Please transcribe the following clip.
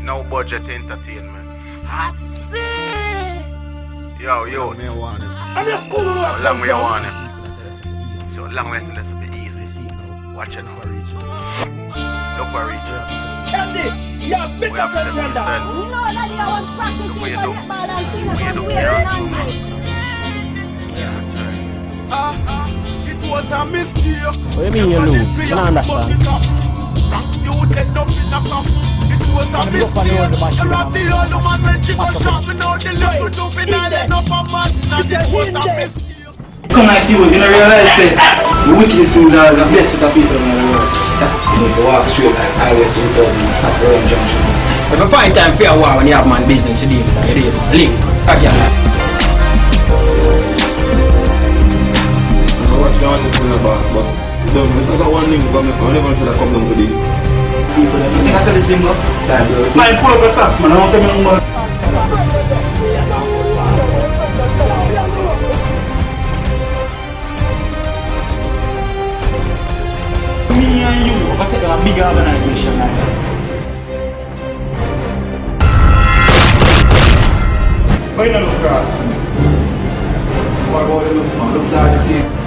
No budget entertainment. I see. Yo, yo. I'm your school now. So long we want it. So long we let it be easy. Watch it now. Look where reach. Candy, you have big We have friends to than that. send. You know that you was practicing Look what you for do. netball and things Look what you from do. way Yeah. long way. It was a mistake. What do you mean you lose? I don't understand. You end up in a cup. It was a mistake. You robbed the old man when she got shot. Me know the little juvenile end up a man. And it was a mistake. Come like you don't realize that the wickedest things are the best of the people in the world. You need to walk straight like Highway 2000 and stop around junction. If you find time for a war when you have man business to deal with, you deal with link. Again. I watch the honest in the boss, but this is a one thing for me. I never should have come down to this. People, if you think I said this thing, bro? Time, bro. Man, pull up your socks, man. I don't tell me no more. Me and you, I take a big organization like that. Why not look across? What about the looks, man? Looks are the same.